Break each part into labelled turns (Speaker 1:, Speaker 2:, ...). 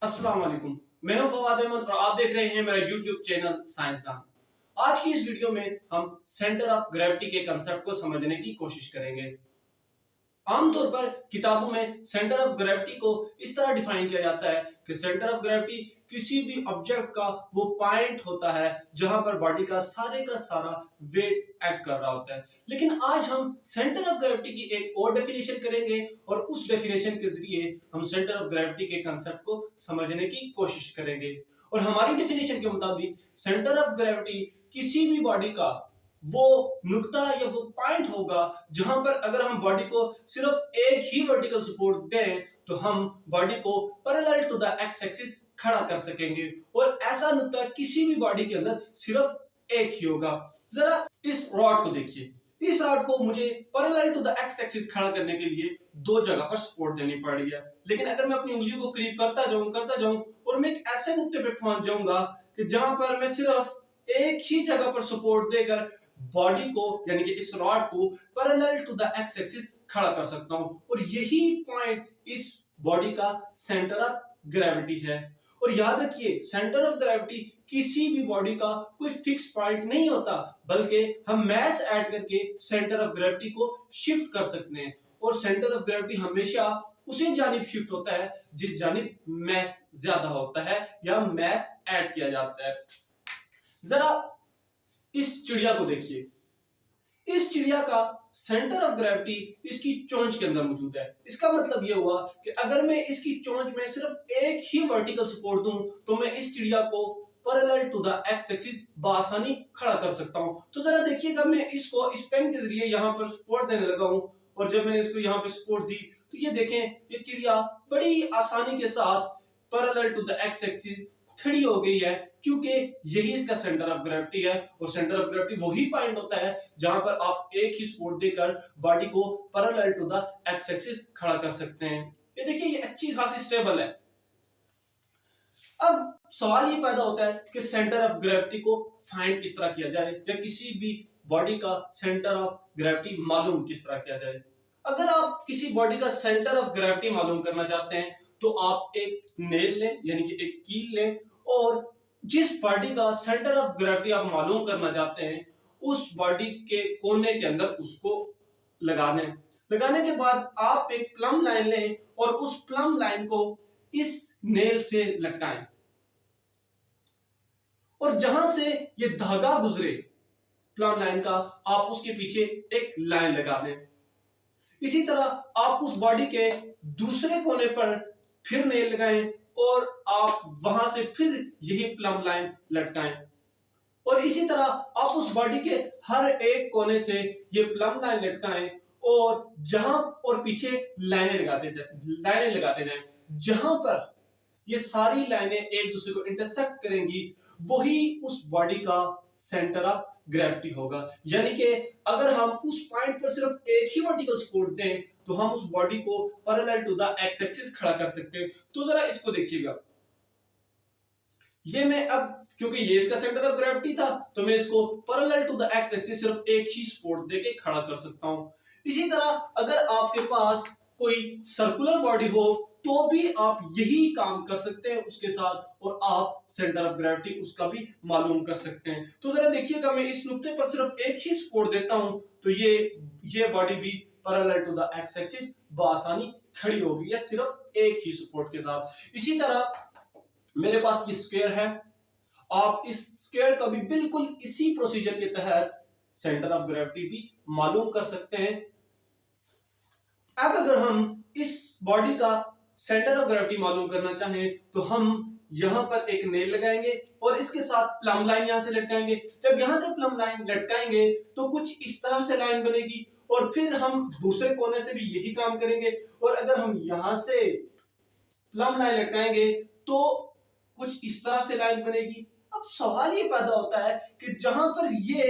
Speaker 1: अस्सलाम वालेकुम। मैं हूं फवाद अहमद और आप देख रहे हैं मेरा यूट्यूब चैनल साइंसदान। आज की इस वीडियो में हम सेंटर ऑफ ग्रेविटी के कंसेप्ट को समझने की कोशिश करेंगे। आमतौर पर किताबों में सेंटर ऑफ ग्रेविटी को इस तरह डिफाइन किया जाता है कि सेंटर ऑफ ग्रेविटी किसी भी ऑब्जेक्ट का वो पॉइंट होता है जहां पर बॉडी का सारा वेट एक्ट कर रहा होता है। लेकिन आज हम सेंटर ऑफ ग्रेविटी की एक और डेफिनेशन करेंगे और उस डेफिनेशन के जरिए हम सेंटर ऑफ ग्रेविटी के कंसेप्ट को समझने की कोशिश करेंगे। और हमारी डेफिनेशन के मुताबिक सेंटर ऑफ ग्रेविटी किसी भी बॉडी का वो नुक्ता या वो पॉइंट होगा जहां पर अगर हम बॉडी को सिर्फ एक ही वर्टिकल सपोर्ट दें तो हम बॉडी को parallel to the x axis खड़ा कर सकेंगे। और ऐसा नुक्ता किसी भी बॉडी के अंदर सिर्फ एक ही होगा। जरा इस रॉड को देखिए। इस रॉड को मुझे parallel to the x axis खड़ा करने के लिए दो जगह पर सपोर्ट देनी पड़ रही है। लेकिन अगर मैं अपनी उंगलियों को करीब करता जाऊं और मैं एक ऐसे नुक्ते पे पहुंच जाऊंगा कि जहां पर मैं सिर्फ एक ही जगह पर सपोर्ट देकर बॉडी को यानी कि इस रॉड को parallel to the x axis खड़ा कर सकता हूं। और यही पॉइंट इस बॉडी का सेंटर ऑफ ग्रेविटी है। और याद रखिए सेंटर ऑफ ग्रेविटी किसी भी बॉडी का कोई फिक्स पॉइंट नहीं होता, बल्कि हम मैस ऐड करके सेंटर ऑफ ग्रेविटी को शिफ्ट कर सकते हैं। और सेंटर ऑफ ग्रेविटी हमेशा उसी जानिब शिफ्ट होता है जिस जानिब मैस ज्यादा होता है या मैस ऐड किया जाता है। जरा इस चिड़िया को देखिए। इस चिड़िया का सेंटर ऑफ ग्रेविटी इसकी चोंच के अंदर मौजूद है। इसका मतलब यह हुआ कि अगर मैं इसकी चोंच में सिर्फ एक ही वर्टिकल सपोर्ट दूं तो मैं इस चिड़िया को parallel to the x axis बआसानी खड़ा कर सकता हूं। तो जरा देखिएगा, मैं इसको इस पेन के जरिए यहां पर सपोर्ट देने लगा हूं और जब मैंने इसको यहां पर सपोर्ट दी तो ये देखें, ये चिड़िया बड़ी आसानी के साथ parallel to the x axis खड़ी हो गई है, क्योंकि यही इसका सेंटर ऑफ ग्रेविटी है। और सेंटर ऑफ ग्रेविटी वही पॉइंट होता है जहां पर आप एक ही सपोर्ट देकर बॉडी को parallel to the x axis खड़ा कर सकते हैं। ये देखिए, ये अच्छी खासी स्टेबल है। अब सवाल ये पैदा होता है कि सेंटर ऑफ ग्रेविटी को फाइंड किस तरह किया जाए या किसी भी बॉडी का सेंटर ऑफ ग्रेविटी मालूम किस तरह किया जाए। अगर आप किसी बॉडी का सेंटर ऑफ ग्रेविटी मालूम करना चाहते हैं तो आप एक नेल लें यानी कि एक कील लें और जिस बॉडी का सेंटर ऑफ ग्रेविटी आप मालूम करना चाहते हैं उस बॉडी के कोने के अंदर उसको लगा दें। लगाने के बाद आप एक प्लम लाइन लें और उस प्लम लाइन को इस नेल से लटकाएं और जहां से ये धागा गुजरे प्लम लाइन का, आप उसके पीछे एक लाइन लगा दें। इसी तरह आप उस बॉडी के दूसरे कोने पर फिर नेल लगाएं और आप वहां से फिर यही प्लम लाइन लटकाएं और इसी तरह आप उस बॉडी के हर एक कोने से ये प्लम लाइन लटकाएं और जहां और पीछे लाइनें लगाते जाएं। जहां पर ये सारी लाइनें एक दूसरे को इंटरसेक्ट करेंगी वही उस बॉडी का सेंटर ऑफ ग्रेविटी होगा। यानी कि अगर हम उस पॉइंट पर सिर्फ एक ही वर्टिकल सपोर्ट दें तो हम उस बॉडी को parallel to the x axis खड़ा कर सकते हैं। तो जरा इसको देखिएगा, ये मैं अब क्योंकि ये इसका सेंटर ऑफ ग्रेविटी था तो मैं इसको parallel to the x axis सिर्फ एक ही सपोर्ट देके खड़ा कर सकता हूं। इसी तरह अगर आपके पास कोई सर्कुलर बॉडी हो तो भी आप यही काम कर सकते हैं उसके साथ और आप सेंटर ऑफ ग्रेविटी उसका भी मालूम कर सकते हैं। तो जरा देखिएगा, मैं इस नुक्ते पर सिर्फ एक ही सपोर्ट देता हूं तो ये बॉडी भी parallel to the x axis बआसानी खड़ी होगी या सिर्फ एक ही सपोर्ट के साथ। इसी तरह मेरे पास ये स्क्वायर है, आप इस स्क्वायर का भी बिल्कुल इसी प्रोसीजर के तहत सेंटर ऑफ ग्रेविटी भी मालूम कर सकते हैं। अब अगर हम इस बॉडी का सेंटर ऑफ ग्रेविटी मालूम करना चाहें तो हम यहां पर एक नेल लगाएंगे और इसके साथ प्लम लाइन यहां से लटकाएंगे। जब यहां से प्लम लाइन लटकाएंगे तो कुछ इस तरह से लाइन बनेगी और फिर हम दूसरे कोने से भी यही काम करेंगे और अगर हम यहां से प्लम लाइन लटकाएंगे तो कुछ इस तरह से लाइन बनेगी। अब सवाल ये पैदा होता है कि जहां पर ये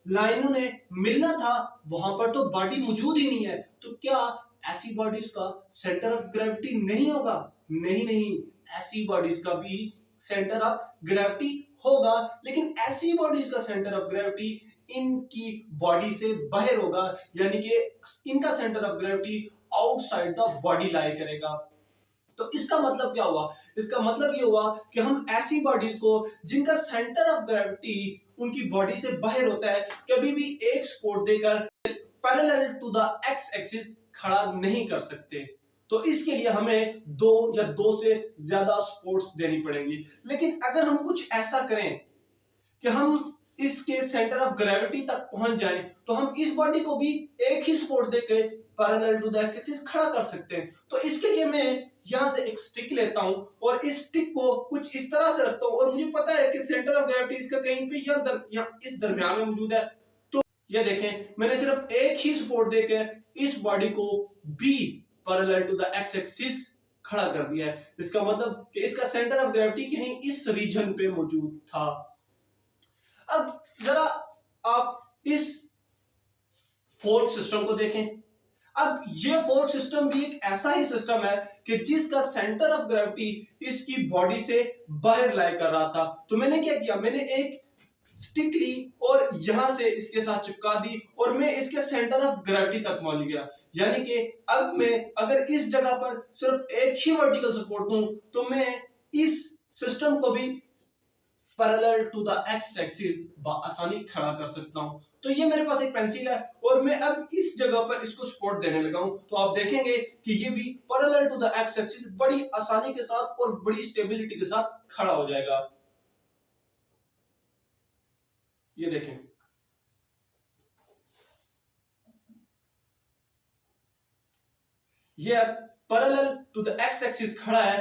Speaker 1: लाइनों ने मिलना था वहां पर तो बॉडी मौजूद ही नहीं है, तो क्या ऐसी बॉडीज का सेंटर ऑफ ग्रेविटी नहीं होगा? नहीं, ऐसी बॉडीज का भी सेंटर ऑफ ग्रेविटी होगा, लेकिन ऐसी बॉडीज का सेंटर ऑफ ग्रेविटी इनकी बॉडी से बाहर होगा, यानी कि इनका centre of gravity outside the body lie करेगा। तो इसका मतलब क्या हुआ? इसका मतलब ये हुआ कि हम ऐसी बॉडीज को जिनका सेंटर ऑफ ग्रेविटी उनकी बॉडी से बाहर होता है, कभी भी एक सपोर्ट देकर parallel to the x axis खड़ा नहीं कर सकते। तो इसके लिए हमें दो या दो से ज्यादा सपोर्ट्स देनी पड़ेंगी। लेकिन अगर हम कुछ ऐसा करें कि हम इसके सेंटर ऑफ ग्रेविटी तक पहुंच जाएं, तो हम इस बॉडी को भी एक ही सपोर्ट देके parallel to the x axis खड़ा कर सकते हैं। तो इसके लिए मैं यहां से एक स्टिक लेता हूं और इस स्टिक को कुछ इस तरह से रखता हूं और मुझे पता है कि सेंटर ऑफ ग्रेविटी इसका कहीं पे यहाँ इस दरमियान में मौजूद है। तो ये देखें, मैंने सिर्फ एक ही सपोर्ट देके इस बॉडी को भी parallel to the x axis खड़ा कर दिया है। इसका मतलब कि इसका सेंटर ऑफ ग्रेविटी कहीं इस रीजन पे मौजूद था। अब जरा आप इस फोर्क सिस्टम को देखें। अब ये फोर्क सिस्टम भी एक ऐसा ही सिस्टम है कि जिसका सेंटर ऑफ ग्रेविटी इसकी बॉडी से बाहर लाई कर रहा था। तो मैंने क्या किया, मैंने एक स्टिक ली और यहां से इसके साथ चिपका दी और मैं इसके सेंटर ऑफ ग्रेविटी तक पहुंच गया। यानी कि अब मैं अगर इस जगह पर सिर्फ एक ही वर्टिकल सपोर्ट दूं तो मैं इस सिस्टम को भी parallel to the x axis आसानी खड़ा कर सकता हूं। तो ये मेरे पास एक पेंसिल है और मैं अब इस जगह पर इसको सपोर्ट देने लगा हूं, तो आप देखेंगे कि ये भी parallel to the x axis बड़ी आसानी के साथ और बड़ी स्टेबिलिटी के साथ खड़ा हो जाएगा। ये देखें, ये अब parallel to the x axis खड़ा है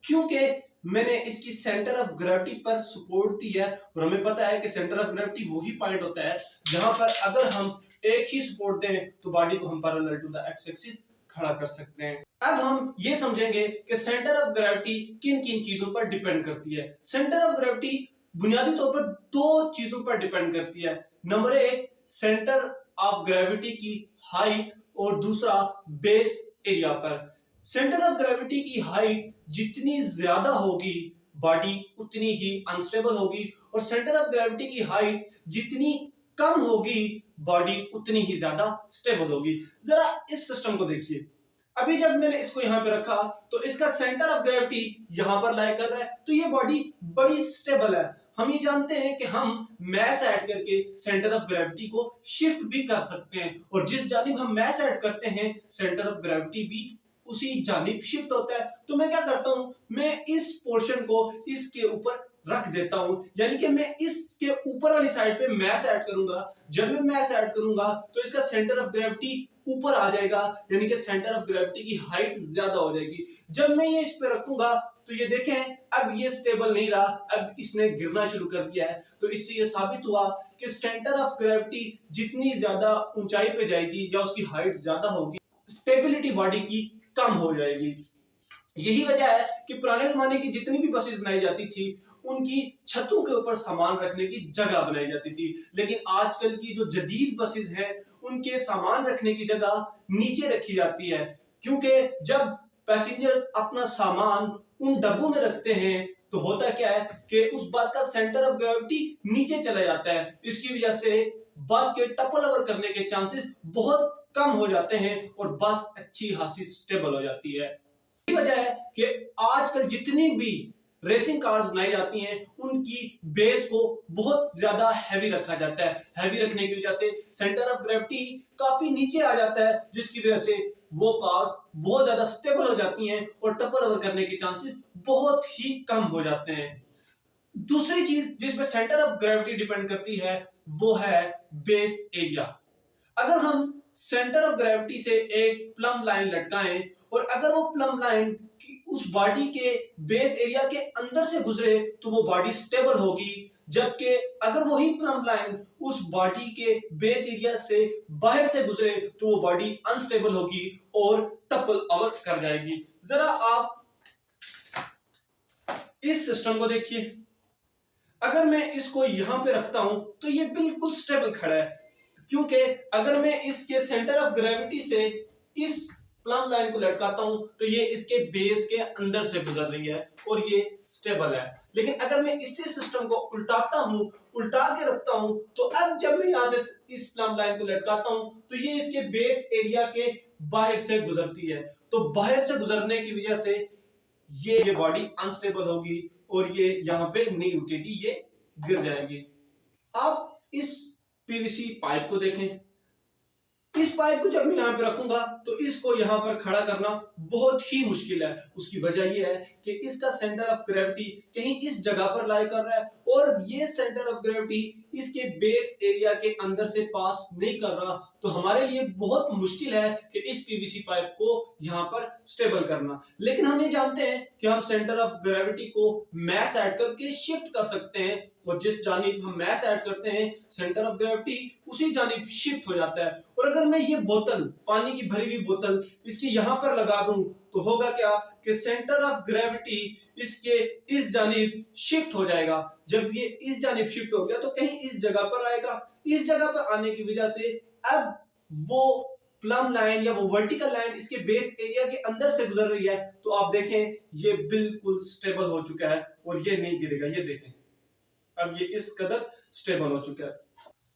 Speaker 1: क्योंकि मैंने इसकी सेंटर ऑफ ग्रेविटी पर सपोर्ट दी है और हमें पता है कि सेंटर ऑफ ग्रेविटी वही पॉइंट होता है जहां पर अगर हम एक ही सपोर्ट दें तो बॉडी को हम parallel to the x axis खड़ा कर सकते हैं। अब हम ये समझेंगे कि सेंटर ऑफ ग्रेविटी किन किन चीजों पर डिपेंड करती है। सेंटर ऑफ ग्रेविटी बुनियादी तौर पर दो चीजों पर डिपेंड करती है। नंबर एक, सेंटर ऑफ ग्रेविटी की हाइट और दूसरा बेस एरिया पर। सेंटर ऑफ ग्रेविटी की हाइट जितनी ज्यादा होगी बॉडी उतनी ही अनस्टेबल होगी और सेंटर ऑफ ग्रेविटी की हाइट जितनी कम होगी बॉडी उतनी ही ज्यादा स्टेबल होगी। जरा इस सिस्टम को देखिए। अभी जब मैंने इसको यहां पे रखा तो इसका सेंटर ऑफ ग्रेविटी यहां पर लाई कर रहा है, तो ये बॉडी बड़ी स्टेबल है। हम ये जानते हैं कि हम मैस ऐड करके सेंटर ऑफ ग्रेविटी को शिफ्ट भी कर सकते हैं और जिस जानिब हम मैस ऐड करते हैं सेंटर ऑफ ग्रेविटी भी उसी जानिब शिफ्ट होता है। तो मैं क्या करता हूं, मैं इस पोर्शन को इसके ऊपर रख देता हूं, यानी कि मैं इसके ऊपर वाली साइड पे मैस ऐड करूंगा। जब मैं मैस ऐड करूंगा तो इसका सेंटर ऑफ ग्रेविटी ऊपर आ जाएगा, यानी कि सेंटर ऑफ ग्रेविटी की हाइट ज्यादा हो जाएगी। जब मैं ये इस पे रखूंगा तो ये देखें अब ये स्टेबल नहीं रहा, अब इसने गिरना शुरू कर दिया है। तो इससे ये साबित हुआ कि सेंटर ऑफ ग्रेविटी जितनी ज्यादा ऊंचाई पे जाएगी या उसकी हाइट ज्यादा होगी, स्टेबिलिटी बॉडी की कम हो जाएगी। यही वजह है कि पुराने जमाने की जितनी भी बसेस बनाई जाती थी उनकी छतों के ऊपर सामान रखने की जगह बनाई जाती थी, लेकिन आजकल की जो जदीद बसेस हैं उनके सामान रखने की जगह नीचे रखी जाती है, क्योंकि जब पैसेंजर्स अपना सामान उन डब्बों में रखते हैं तो होता क्या है कि उस बस का सेंटर ऑफ ग्रेविटी नीचे चला जाता है। इसकी वजह से बस के टप्पल ओवर करने के चांसेस बहुत कम हो जाते हैं और बस अच्छी खासी स्टेबल हो जाती है। यही वजह है कि आजकल जितनी भी रेसिंग कार्स बनाई जाती हैं उनकी बेस को बहुत ज्यादा हैवी रखा जाता है। हैवी रखने की वजह से सेंटर ऑफ ग्रेविटी काफी नीचे आ जाता है, जिसकी वजह से वो कार्स बहुत ज्यादा स्टेबल हो जाती हैं और टप्पल ओवर करने के चांसेस बहुत ही कम हो जाते हैं। दूसरी चीज जिसपे सेंटर ऑफ ग्रेविटी डिपेंड करती है वो है बेस एरिया। अगर हम सेंटर ऑफ ग्रेविटी से एक प्लम लाइन लटकाएं और अगर वो प्लम लाइन उस बॉडी के बेस एरिया के अंदर से गुजरे तो वो बॉडी स्टेबल होगी, जबकि अगर वही प्लम लाइन उस बॉडी के बेस एरिया से बाहर से गुजरे तो वो बॉडी अनस्टेबल होगी और टप्पल ओवर कर जाएगी। जरा आप इस सिस्टम को देखिए। अगर मैं इसको यहां पे रखता हूं तो ये बिल्कुल स्टेबल खड़ा है, क्योंकि अगर मैं इसके सेंटर ऑफ ग्रेविटी से इस प्लम लाइन को लटकाता हूं तो ये इसके बेस के अंदर से गुजर रही है और ये स्टेबल है। लेकिन अगर मैं इसी सिस्टम को उल्टाता हूं, उल्टा के रखता हूं, तो अब जब मैं यहां से इस प्लम लाइन को लटकाता हूं तो ये इसके बेस एरिया के बाहर से गुजरती है। तो बाहर से गुजरने की वजह से ये बॉडी अनस्टेबल होगी और ये यहाँ पे नहीं रुकेगी, ये गिर जाएगी। आप इस पीवीसी पाइप को देखें। इस पाइप को जब मैं यहाँ पे रखूंगा तो इसको यहाँ पर खड़ा करना बहुत ही मुश्किल है। उसकी वजह यह है कि इसका सेंटर ऑफ ग्रेविटी कहीं इस जगह पर लाई कर रहा है और ये सेंटर ऑफ ग्रेविटी इसके बेस एरिया के अंदर से पास नहीं कर रहा। तो हमारे लिए बहुत मुश्किल है कि इस पीवीसी पाइप को यहाँ पर स्टेबल करना। लेकिन हम ये जानते हैं कि हम सेंटर ऑफ ग्रेविटी को मैस ऐड करके शिफ्ट कर सकते हैं और जिस जानिब हम मैस ऐड करते हैं सेंटर ऑफ ग्रेविटी उसी जानिब शिफ्ट हो जाता है। और अगर मैं ये बोतल, पानी की भरी हुई बोतल इसके यहाँ पर लगा दूं तो होगा क्या कि सेंटर ऑफ ग्रेविटी इसके इस जानिब शिफ्ट हो जाएगा। जब ये इस जानिब शिफ्ट हो गया तो कहीं इस जगह पर आएगा। इस जगह पर आने की वजह से अब वो प्लम लाइन या वो वर्टिकल लाइन इसके बेस एरिया के अंदर से गुजर रही है। तो आप देखें ये बिल्कुल स्टेबल हो चुका है और ये नहीं गिरेगा। ये देखें अब ये इस कदर स्टेबल हो चुका है।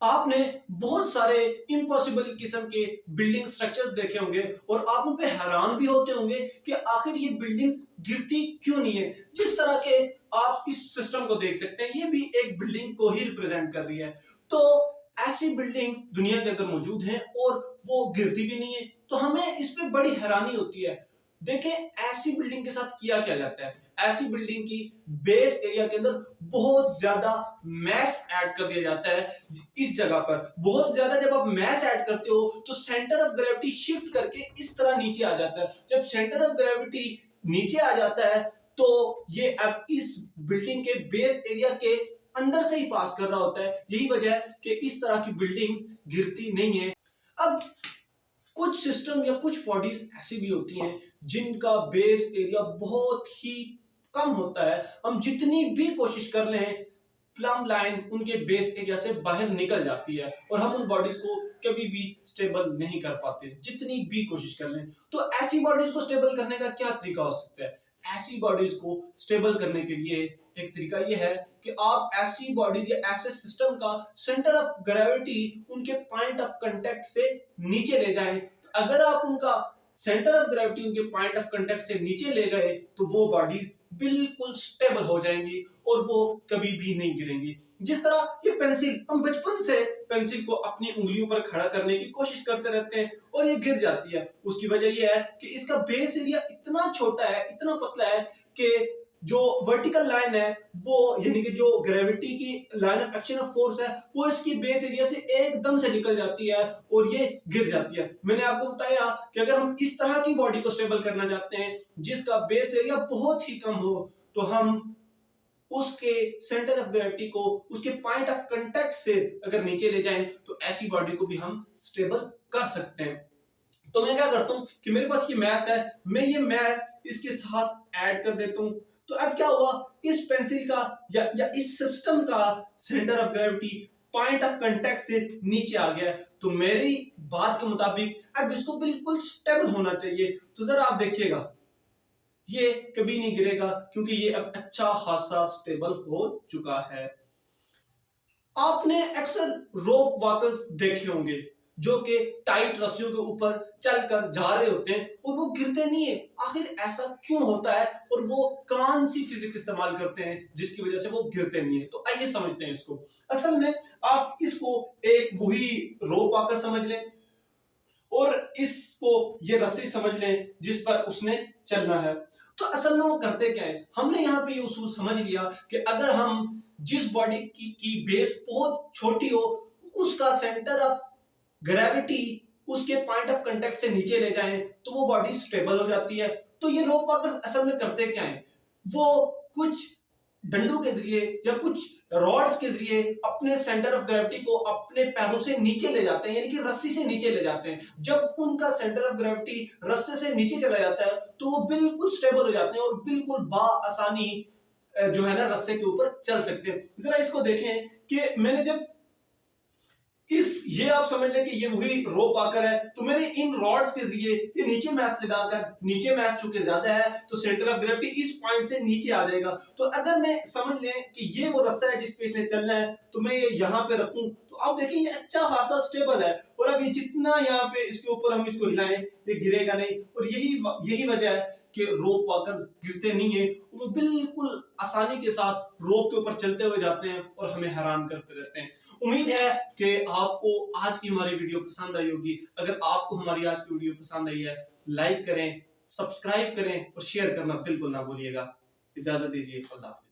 Speaker 1: आपने बहुत सारे इम्पॉसिबल किस्म के बिल्डिंग स्ट्रक्चर्स देखे होंगे और आप उन पे हैरान भी होते होंगे कि आखिर ये बिल्डिंग्स गिरती क्यों नहीं है। जिस तरह के आप इस सिस्टम को देख सकते हैं ये भी एक बिल्डिंग को ही रिप्रेजेंट कर रही है। तो ऐसी बिल्डिंग्स दुनिया के अंदर मौजूद हैं और वो गिरती भी नहीं है। तो हमें इस पे बड़ी हैरानी होती है। देखें ऐसी बिल्डिंग के साथ किया क्या जाता है। ऐसी बिल्डिंग की बेस एरिया के अंदर बहुत ज्यादा मैस ऐड कर दिया जाता है। इस जगह पर बहुत ज्यादा जब आप मैस ऐड करते हो तो सेंटर ऑफ ग्रेविटी शिफ्ट करके इस तरह नीचे आ जाता है। जब सेंटर ऑफ ग्रेविटी नीचे आ जाता है तो ये अब इस बिल्डिंग के बेस एरिया के अंदर से ही पास कर रहा होता है। यही वजह है कि इस तरह की बिल्डिंग्स गिरती नहीं है। अब कुछ सिस्टम या कुछ बॉडीज ऐसी भी होती हैं जिनका बेस एरिया बहुत ही कम होता है। हम जितनी भी कोशिश कर लें प्लम लाइन उनके बेस एरिया से बाहर निकल जाती है और हम उन बॉडीज को कभी भी स्टेबल नहीं कर पाते जितनी भी कोशिश कर लें। तो ऐसी बॉडीज को स्टेबल करने का क्या तरीका हो सकता है। ऐसी बॉडीज को स्टेबल करने के लिए एक तरीका यह है कि आप ऐसी बॉडीज या ऐसे सिस्टम का सेंटर ऑफ ग्रेविटी उनके पॉइंट ऑफ कांटेक्ट से नीचे ले जाएं। अगर आप उनका सेंटर ऑफ ग्रेविटी उनके पॉइंट ऑफ कांटेक्ट से नीचे ले गए तो वो बॉडीज बिल्कुल स्टेबल हो जाएंगी और वो कभी भी नहीं गिरेंगी। जिस तरह ये पेंसिल, हम बचपन से पेंसिल को अपनी उंगलियों पर खड़ा करने की कोशिश करते रहते हैं और ये गिर जाती है। उसकी वजह यह है कि इसका बेस एरिया इतना छोटा है, इतना पतला है कि जो वर्टिकल लाइन है वो यानी कि जो ग्रेविटी की line of action of force है वो इसकी बेस एरिया से एकदम से निकल जाती है और ये गिर जाती है। मैंने आपको बताया कि अगर हम इस तरह की बॉडी को स्टेबल करना चाहते हैं जिसका बेस एरिया बहुत ही कम हो तो हम उसके सेंटर ऑफ ग्रेविटी को उसके पॉइंट ऑफ कांटेक्ट से अगर नीचे ले जाएं तो ऐसी बॉडी को भी हम स्टेबल कर सकते हैं। तो मैं क्या करता हूं कि मेरे पास ये मैस है, मैं ये मैस इसके साथ ऐड कर देता हूं। तो अब क्या हुआ, इस पेंसिल का या इस सिस्टम का centre of gravity point of contact से नीचे आ गया। तो मेरी बात के मुताबिक अब इसको बिल्कुल स्टेबल होना चाहिए। तो जरा आप देखिएगा ये कभी नहीं गिरेगा क्योंकि ये अब अच्छा खासा स्टेबल हो चुका है। आपने अक्सर रोप वॉकर्स देखे होंगे जो कि टाइट रस्सियों के ऊपर चलकर जा रहे होते हैं और वो गिरते नहीं है। आखिर ऐसा क्यों होता है और वो कौन सी फिजिक्स इस्तेमाल करते हैं जिसकी वजह से वो गिरते नहीं है। तो आइए समझते हैं इसको। असल में आप इसको एक वही रोप वॉकर समझ लें और इसको ये रस्सी समझ लें जिस पर उसने चलना है। तो असल में वो करते क्या है, हमने यहाँ पे ये उसूल समझ लिया कि अगर हम जिस बॉडी की बेस बहुत छोटी हो उसका सेंटर ऑफ ग्रेविटी उसके पॉइंट ऑफ कांटेक्ट से नीचे ले जाएं तो वो बॉडी स्टेबल हो जाती है। तो ये रोप वॉकर्स असल में करते क्या है, वो कुछ डंडों के जरिए या कुछ रॉड्स के जरिए अपने सेंटर ऑफ ग्रेविटी को अपने पैरों से नीचे ले जाते हैं, यानी कि रस्सी से नीचे ले जाते हैं। जब उनका सेंटर ऑफ ग्रेविटी रस्से से नीचे चला जाता है तो वो बिल्कुल स्टेबल हो जाते हैं और बिल्कुल बाआसानी जो है ना रस्से के ऊपर चल सकते हैं। जरा इसको देखें कि मैंने जब ये आप समझ लें कि ये वही रोप आकर है तो मैंने इन रॉड्स के जरिए ये नीचे मैच लगाकर, नीचे मैच चूंकि ज्यादा है तो सेंटर ऑफ ग्रेविटी इस पॉइंट से नीचे आ जाएगा। तो अगर मैं समझ लें कि ये वो रस्सा है जिस पे इसने चलना है तो मैं ये यहाँ पे रखूं तो आप देखिए ये अच्छा खासा स्टेबल है और अब ये जितना यहाँ पे इसके ऊपर हम इसको हिलाएं ये गिरेगा नहीं। और यही वजह है कि रोप वॉकर्स गिरते नहीं है, वो बिल्कुल आसानी के साथ रोप के ऊपर चलते हुए जाते हैं और हमें हैरान करते रहते हैं। उम्मीद है कि आपको आज की हमारी वीडियो पसंद आई होगी। अगर आपको हमारी आज की वीडियो पसंद आई है, लाइक करें, सब्सक्राइब करें और शेयर करना बिल्कुल ना भूलिएगा। इजाजत दीजिए, अल्लाह हाफिज।